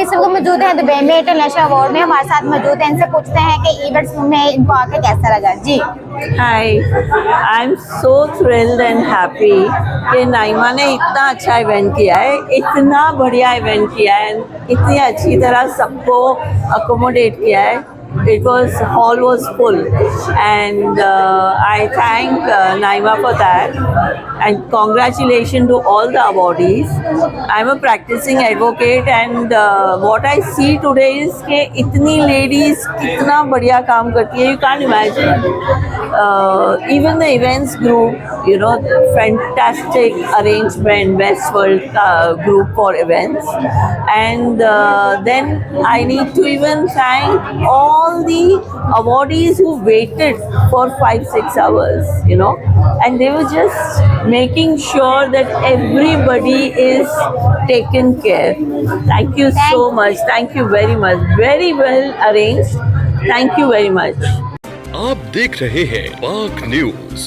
इस वक्त मौजूद है दुबई में इंटरनेशनल अवार्ड में, हमारे साथ मौजूद है। इनसे पूछते हैं कि इवेंट्स में इनको आके कैसा लगा जी। Hi, I am so thrilled and happy कि नाइमा ने इतना अच्छा इवेंट किया है, इतना बढ़िया इवेंट किया है, इतनी अच्छी तरह सबको अकोमोडेट किया है। It was hall was full, and I thank Naima for that, and congratulations to all the awardees. I'm a practicing advocate, and what I see today is कि इतनी ladies कितना बढ़िया काम करती है, you can't imagine. Even the events group, you know, fantastic arrangement, Westworld group for events, and then I need to even thank all the awardees who waited for 5-6 hours, you know, and they were just making sure that everybody is taken care. Thank you so much. Thank you very much. Very well arranged. Thank you very much. आप देख रहे हैं पाक news.